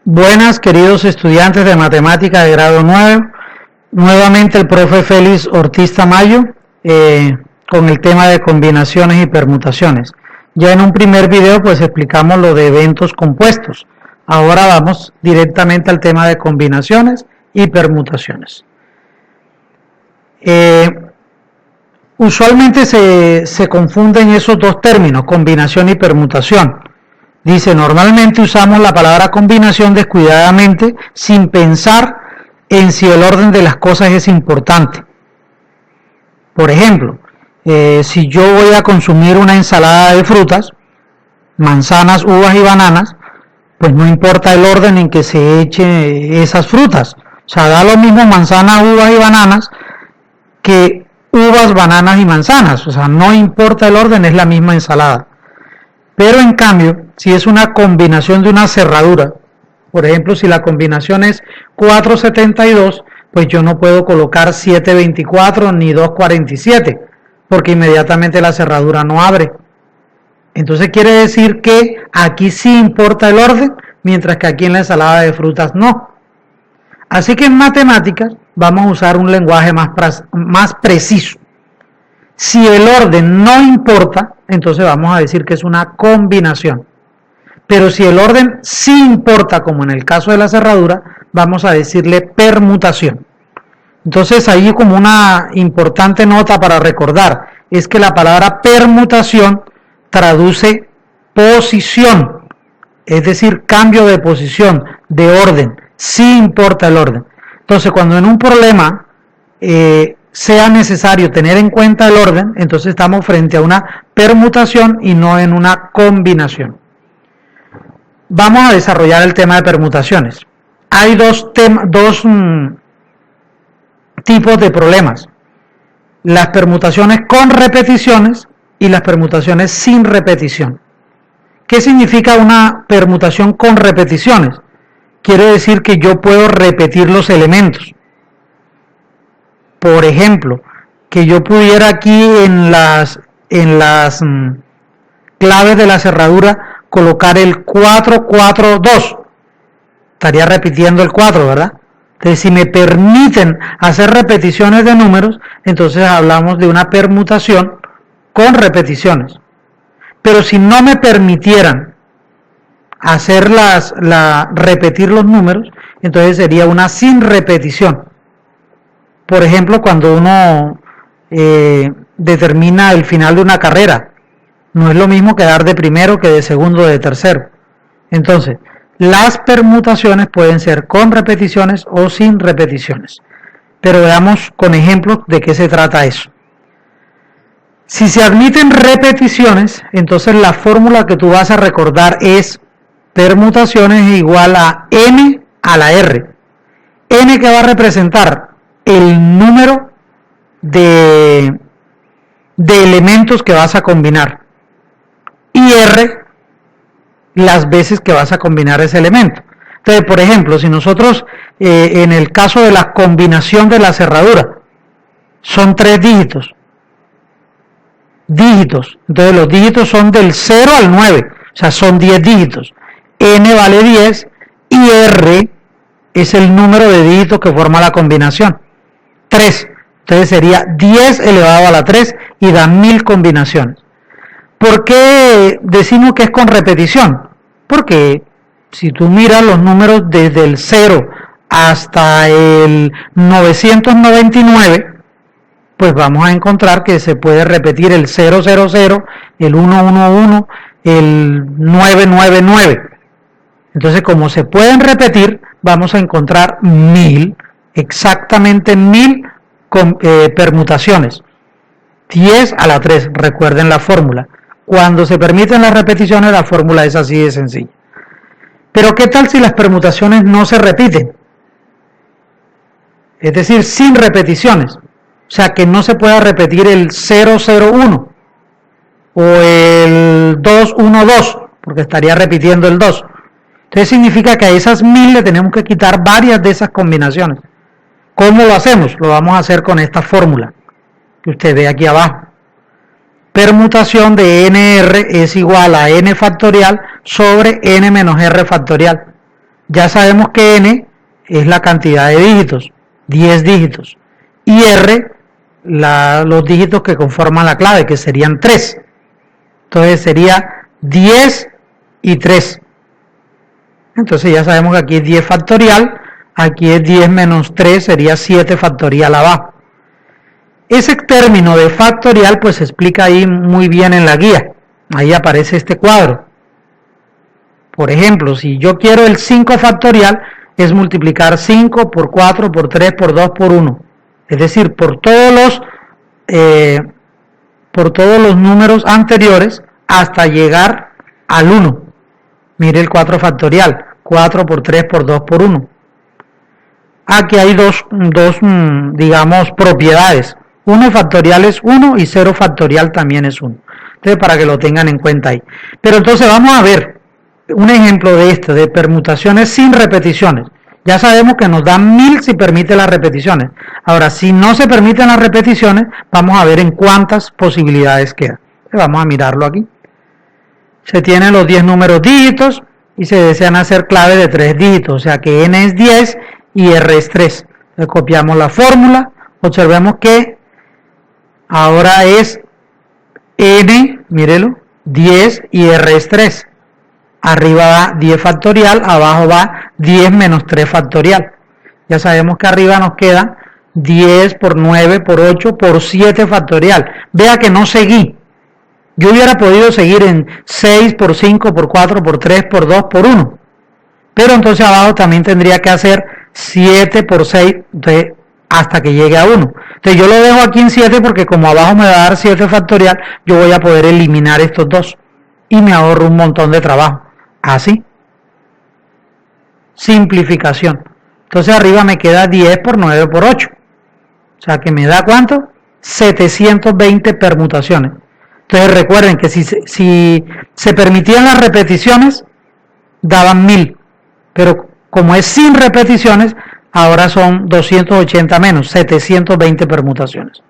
Buenas, queridos estudiantes de matemática de grado 9. Nuevamente el profe Félix Ortiz Tamayo con el tema de combinaciones y permutaciones. Ya en un primer video pues explicamos lo de eventos compuestos. Ahora vamos directamente al tema de combinaciones y permutaciones. Usualmente se confunden esos dos términos, combinación y permutación. Dice, normalmente usamos la palabra combinación descuidadamente sin pensar en si el orden de las cosas es importante. Por ejemplo, si yo voy a consumir una ensalada de frutas, manzanas, uvas y bananas, pues no importa el orden en que se eche esas frutas. O sea, da lo mismo manzanas, uvas y bananas que uvas, bananas y manzanas. O sea, no importa el orden, es la misma ensalada. Pero en cambio, si es una combinación de una cerradura, por ejemplo, si la combinación es 472, pues yo no puedo colocar 724 ni 247, porque inmediatamente la cerradura no abre. Entonces quiere decir que aquí sí importa el orden, mientras que aquí en la ensalada de frutas no. Así que en matemáticas vamos a usar un lenguaje más preciso. Si el orden no importa, entonces vamos a decir que es una combinación. Pero si el orden sí importa, como en el caso de la cerradura, vamos a decirle permutación. Entonces ahí como una importante nota para recordar, es que la palabra permutación traduce posición, es decir, cambio de posición, de orden, sí importa el orden. Entonces cuando en un problema sea necesario tener en cuenta el orden, entonces estamos frente a una permutación y no en una combinación. Vamos a desarrollar el tema de permutaciones. Hay dos tipos de problemas: las permutaciones con repeticiones y las permutaciones sin repetición. ¿Qué significa una permutación con repeticiones? Quiere decir que yo puedo repetir los elementos. Por ejemplo, que yo pudiera aquí en las claves de la cerradura colocar el 442. Estaría repitiendo el 4, ¿verdad? Entonces, si me permiten hacer repeticiones de números, entonces hablamos de una permutación con repeticiones. Pero si no me permitieran hacer repetir los números, entonces sería una sin repetición. Por ejemplo, cuando uno determina el final de una carrera, no es lo mismo quedar de primero que de segundo o de tercero. Entonces, las permutaciones pueden ser con repeticiones o sin repeticiones. Pero veamos con ejemplos de qué se trata eso. Si se admiten repeticiones, entonces la fórmula que tú vas a recordar es permutaciones igual a n a la r. N que va a representar el número de elementos que vas a combinar y R las veces que vas a combinar ese elemento. Entonces, por ejemplo, si nosotros en el caso de la combinación de la cerradura son 3 dígitos, entonces los dígitos son del 0 al 9, o sea, son 10 dígitos. N vale 10 y R es el número de dígitos que forma la combinación, 3. Entonces sería 10 elevado a la 3 y da 1000 combinaciones. ¿Por qué decimos que es con repetición? Porque si tú miras los números desde el 0 hasta el 999, pues vamos a encontrar que se puede repetir el 000, el 111, el 999. Entonces, como se pueden repetir, vamos a encontrar 1000, exactamente 1000 permutaciones. 10 a la 3, recuerden la fórmula. Cuando se permiten las repeticiones, la fórmula es así de sencilla. Pero ¿qué tal si las permutaciones no se repiten? Es decir, sin repeticiones. O sea, que no se pueda repetir el 001 o el 212, porque estaría repitiendo el 2. Entonces significa que a esas 1000 le tenemos que quitar varias de esas combinaciones. ¿Cómo lo hacemos? Lo vamos a hacer con esta fórmula que usted ve aquí abajo. Permutación de NR es igual a n factorial sobre n menos r factorial. Ya sabemos que n es la cantidad de dígitos, 10 dígitos, y r los dígitos que conforman la clave, que serían 3. Entonces sería 10 y 3. Entonces ya sabemos que aquí es 10 factorial, aquí es 10 menos 3, sería 7 factorial abajo. Ese término de factorial pues se explica ahí muy bien en la guía. Ahí aparece este cuadro. Por ejemplo, si yo quiero el 5 factorial, es multiplicar 5 por 4, por 3, por 2, por 1. Es decir, por todos los números anteriores hasta llegar al 1. Mire el 4 factorial. 4 por 3 por 2 por 1. Aquí hay dos digamos, propiedades. 1 factorial es 1 y 0 factorial también es 1. Entonces, para que lo tengan en cuenta ahí. Pero entonces vamos a ver un ejemplo de permutaciones sin repeticiones. Ya sabemos que nos dan 1000 si permite las repeticiones. Ahora, si no se permiten las repeticiones, vamos a ver en cuántas posibilidades queda. Entonces, vamos a mirarlo aquí. Se tienen los 10 números dígitos y se desean hacer clave de 3 dígitos, o sea que n es 10 y r es 3. Entonces, copiamos la fórmula, observemos que ahora es n, mírelo, 10 y r es 3. Arriba va 10 factorial, abajo va 10 menos 3 factorial. Ya sabemos que arriba nos queda 10 por 9 por 8 por 7 factorial. Vea que no seguí. Yo hubiera podido seguir en 6 por 5 por 4 por 3 por 2 por 1. Pero entonces abajo también tendría que hacer 7 por 6 hasta que llegue a 1. Entonces yo lo dejo aquí en 7 porque como abajo me va a dar 7 factorial, yo voy a poder eliminar estos dos. Y me ahorro un montón de trabajo. Así. Simplificación. Entonces arriba me queda 10 por 9 por 8. O sea que me da ¿cuánto? 720 permutaciones. Entonces recuerden que si se permitían las repeticiones, daban 1000. Pero como es sin repeticiones, ahora son 280 menos, 720 permutaciones.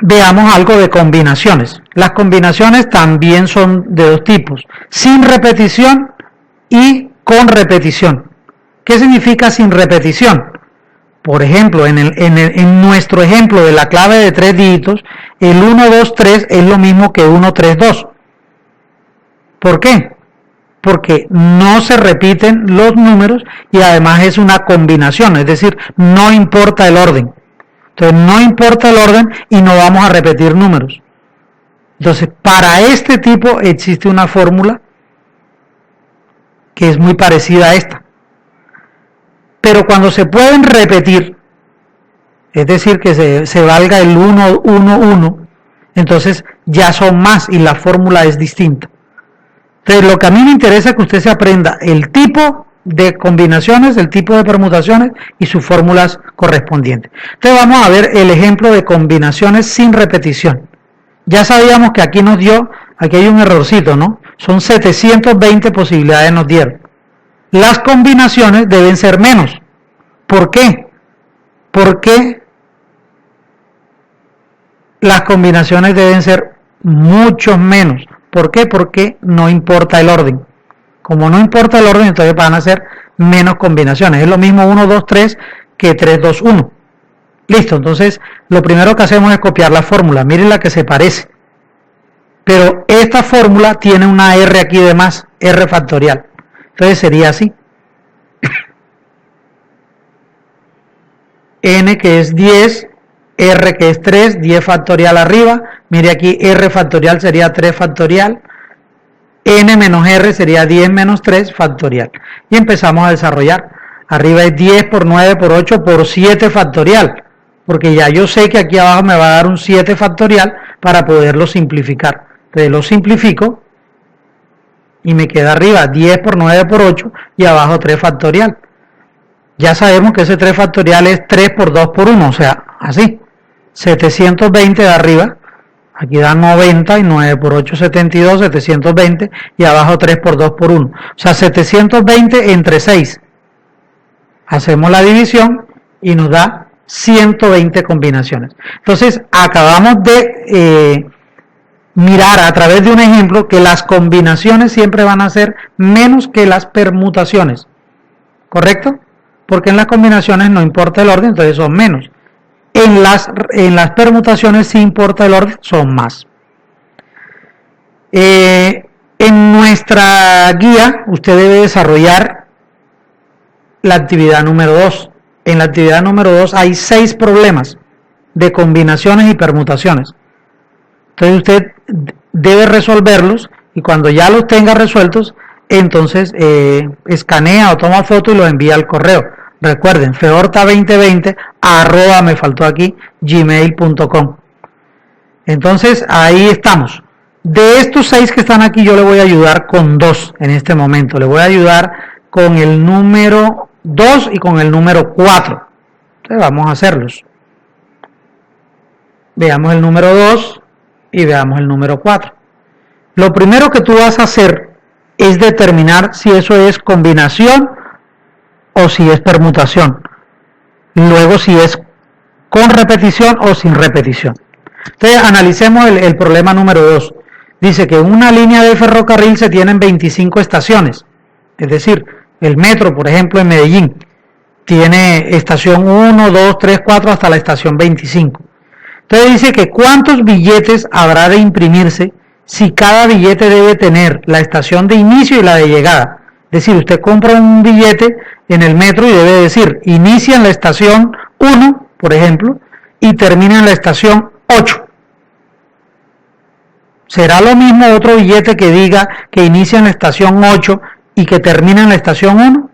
Veamos algo de combinaciones. Las combinaciones también son de dos tipos, sin repetición y con repetición. ¿Qué significa sin repetición? Por ejemplo, en nuestro ejemplo de la clave de 3 dígitos, el 1, 2, 3 es lo mismo que 1, 3, 2. ¿Por qué? Porque no se repiten los números y además es una combinación, es decir, no importa el orden. Entonces no importa el orden y no vamos a repetir números. Entonces para este tipo existe una fórmula que es muy parecida a esta. Pero cuando se pueden repetir, es decir, que se valga el 1, 1, 1, entonces ya son más y la fórmula es distinta. Entonces lo que a mí me interesa es que usted se aprenda el tipo de combinaciones, el tipo de permutaciones y sus fórmulas correspondientes. Entonces vamos a ver el ejemplo de combinaciones sin repetición. Ya sabíamos que aquí aquí hay un errorcito, ¿no? Son 720 posibilidades nos dieron. Las combinaciones deben ser menos. ¿Por qué? Porque las combinaciones deben ser mucho menos. ¿Por qué? Porque no importa el orden. Como no importa el orden, entonces van a ser menos combinaciones. Es lo mismo 1, 2, 3 que 3, 2, 1. Listo, entonces lo primero que hacemos es copiar la fórmula. Miren la que se parece. Pero esta fórmula tiene una R aquí de más, R factorial. Entonces sería así. N que es 10, R que es 3, 10 factorial arriba. Mire aquí, R factorial sería 3 factorial. N menos R sería 10 menos 3 factorial. Y empezamos a desarrollar. Arriba es 10 por 9 por 8 por 7 factorial. Porque ya yo sé que aquí abajo me va a dar un 7 factorial para poderlo simplificar. Entonces lo simplifico y me queda arriba 10 por 9 por 8 y abajo 3 factorial. Ya sabemos que ese 3 factorial es 3 por 2 por 1, o sea, así. 720 de arriba, aquí da 90 y 9 por 8, 72, 720 y abajo 3 por 2 por 1. O sea, 720 entre 6. Hacemos la división y nos da 120 combinaciones. Entonces, acabamos de mirar a través de un ejemplo que las combinaciones siempre van a ser menos que las permutaciones, ¿correcto? Porque en las combinaciones no importa el orden, entonces son menos. En las permutaciones sí importa el orden, son más. En nuestra guía usted debe desarrollar la actividad número 2. En la actividad número 2 hay 6 problemas de combinaciones y permutaciones. Entonces usted debe resolverlos y cuando ya los tenga resueltos, entonces escanea o toma foto y los envía al correo. Recuerden, feorta2020 @gmail.com. Entonces ahí estamos. De estos 6 que están aquí, yo le voy a ayudar con 2 en este momento. Le voy a ayudar con el número 2 y con el número 4. Entonces vamos a hacerlos. Veamos el número 2 y veamos el número 4. Lo primero que tú vas a hacer es determinar si eso es combinación o si es permutación. Luego si es con repetición o sin repetición. Entonces analicemos el problema número 2. Dice que en una línea de ferrocarril se tienen 25 estaciones. Es decir, el metro, por ejemplo, en Medellín, tiene estación 1, 2, 3, 4 hasta la estación 25. Entonces dice que cuántos billetes habrá de imprimirse si cada billete debe tener la estación de inicio y la de llegada. Es decir, usted compra un billete en el metro y debe decir, inicia en la estación 1, por ejemplo, y termina en la estación 8. ¿Será lo mismo otro billete que diga que inicia en la estación 8 y que termina en la estación 1?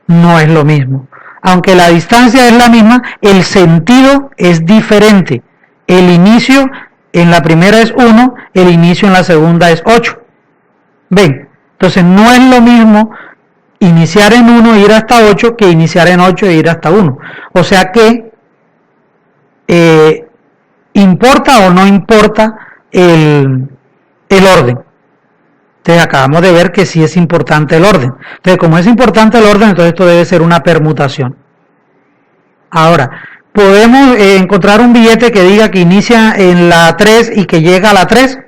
No es lo mismo. Aunque la distancia es la misma, el sentido es diferente. El inicio en la primera es 1, el inicio en la segunda es 8. ¿Ven? Entonces no es lo mismo iniciar en 1 e ir hasta 8 que iniciar en 8 e ir hasta 1. O sea que importa o no importa el orden. Entonces acabamos de ver que sí es importante el orden. Entonces como es importante el orden, entonces esto debe ser una permutación. Ahora, ¿podemos encontrar un billete que diga que inicia en la 3 y que llega a la 3?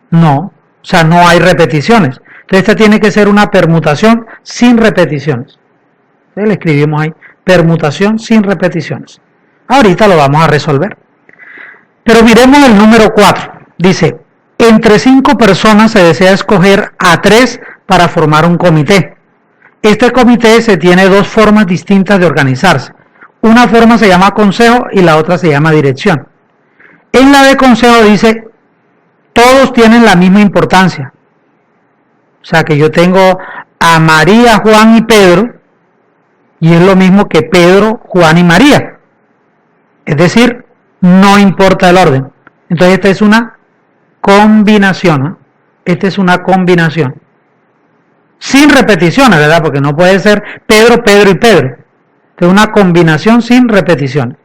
No, o sea, no hay repeticiones. Entonces esta tiene que ser una permutación sin repeticiones. Entonces le escribimos ahí, permutación sin repeticiones. Ahorita lo vamos a resolver. Pero miremos el número 4. Dice, entre 5 personas se desea escoger a 3 para formar un comité. Este comité se tiene 2 formas distintas de organizarse. Una forma se llama consejo y la otra se llama dirección. En la de consejo dice, todos tienen la misma importancia. O sea que yo tengo a María, Juan y Pedro, y es lo mismo que Pedro, Juan y María. Es decir, no importa el orden. Entonces esta es una combinación, ¿no? Esta es una combinación. Sin repeticiones, ¿verdad? Porque no puede ser Pedro, Pedro y Pedro. Es una combinación sin repeticiones.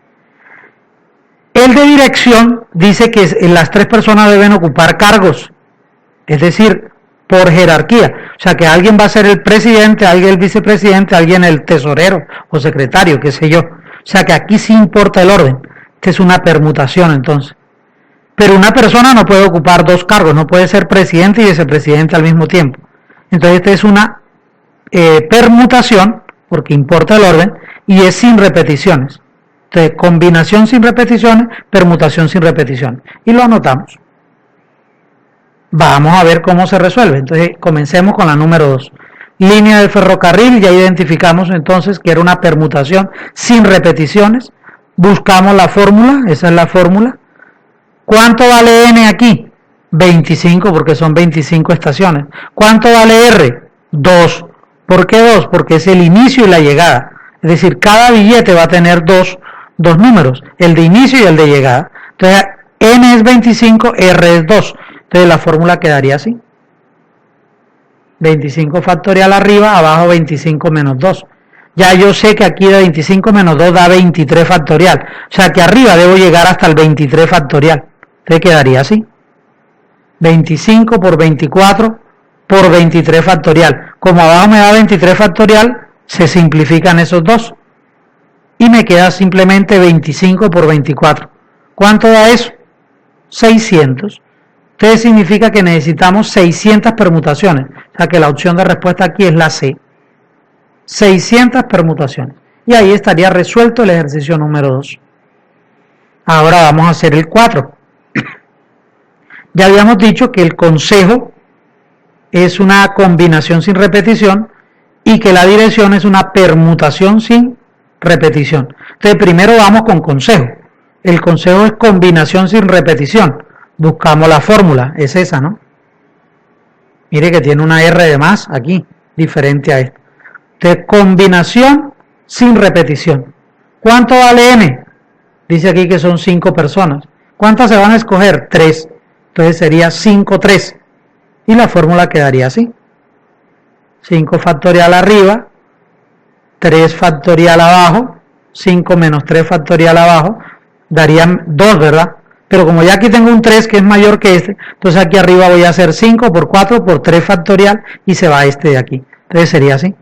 El de dirección dice que las 3 personas deben ocupar cargos, es decir, por jerarquía. O sea que alguien va a ser el presidente, alguien el vicepresidente, alguien el tesorero o secretario, qué sé yo. O sea que aquí sí importa el orden. Esta es una permutación entonces. Pero una persona no puede ocupar 2 cargos, no puede ser presidente y vicepresidente al mismo tiempo. Entonces esta es una permutación, porque importa el orden, y es sin repeticiones. Entonces, combinación sin repeticiones, permutación sin repeticiones. Y lo anotamos. Vamos a ver cómo se resuelve. Entonces, comencemos con la número 2. Línea de ferrocarril, ya identificamos entonces que era una permutación sin repeticiones. Buscamos la fórmula, esa es la fórmula. ¿Cuánto vale N aquí? 25, porque son 25 estaciones. ¿Cuánto vale R? 2. ¿Por qué 2? Porque es el inicio y la llegada. Es decir, cada billete va a tener dos números, el de inicio y el de llegada. Entonces, N es 25, R es 2. Entonces, la fórmula quedaría así. 25 factorial arriba, abajo 25 menos 2. Ya yo sé que aquí de 25 menos 2 da 23 factorial. O sea, que arriba debo llegar hasta el 23 factorial. Entonces, quedaría así. 25 por 24 por 23 factorial. Como abajo me da 23 factorial, se simplifican esos dos. Y me queda simplemente 25 por 24. ¿Cuánto da eso? 600. Entonces significa que necesitamos 600 permutaciones. O sea que la opción de respuesta aquí es la C. 600 permutaciones. Y ahí estaría resuelto el ejercicio número 2. Ahora vamos a hacer el 4. Ya habíamos dicho que el consejo es una combinación sin repetición y que la dirección es una permutación sin repetición. Entonces primero vamos con consejo. El consejo es combinación sin repetición. Buscamos la fórmula, es esa, ¿no? Mire que tiene una R de más aquí, diferente a esta. Entonces, combinación sin repetición. ¿Cuánto vale n? Dice aquí que son 5 personas. ¿Cuántas se van a escoger? 3. Entonces sería 5, 3. Y la fórmula quedaría así. 5 factorial arriba, 3 factorial abajo, 5 menos 3 factorial abajo, darían 2, ¿verdad? Pero como ya aquí tengo un 3 que es mayor que este, entonces aquí arriba voy a hacer 5 por 4 por 3 factorial y se va este de aquí. Entonces sería así.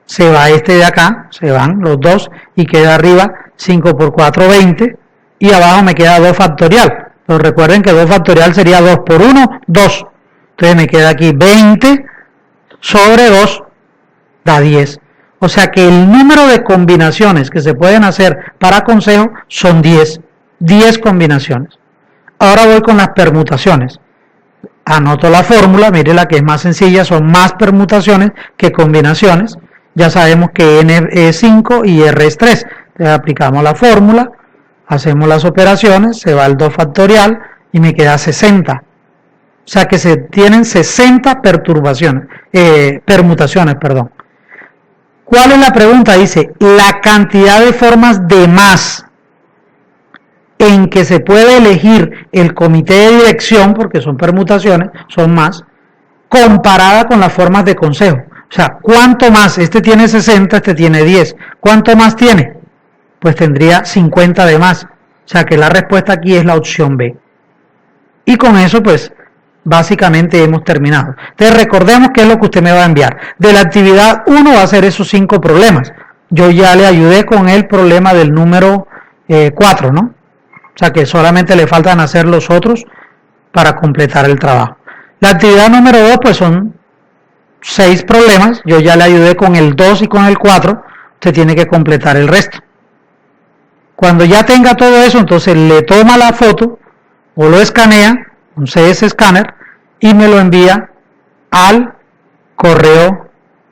Se va este de acá, se van los dos y queda arriba 5 por 4, 20 y abajo me queda 2 factorial. Pero recuerden que 2 factorial sería 2 por 1, 2. Entonces me queda aquí 20 sobre 2 da 10. O sea que el número de combinaciones que se pueden hacer para consejo son 10. 10 combinaciones. Ahora voy con las permutaciones. Anoto la fórmula, mire la que es más sencilla, son más permutaciones que combinaciones. Ya sabemos que n es 5 y r es 3. Entonces aplicamos la fórmula, hacemos las operaciones, se va el 2 factorial y me queda 60. O sea que se tienen 60 permutaciones. ¿Cuál es la pregunta? Dice, la cantidad de formas de más en que se puede elegir el comité de dirección, porque son permutaciones, son más, comparada con las formas de consejo. O sea, ¿cuánto más? Este tiene 60, este tiene 10. ¿Cuánto más tiene? Pues tendría 50 de más. O sea que la respuesta aquí es la opción B. Y con eso, pues, básicamente hemos terminado. Entonces recordemos qué es lo que usted me va a enviar. De la actividad 1 va a ser esos 5 problemas. Yo ya le ayudé con el problema del número 4, ¿no? O sea que solamente le faltan hacer los otros para completar el trabajo. La actividad número 2 pues son 6 problemas. Yo ya le ayudé con el 2 y con el 4. Usted tiene que completar el resto. Cuando ya tenga todo eso, entonces le toma la foto o lo escanea, un CS Scanner, y me lo envía al correo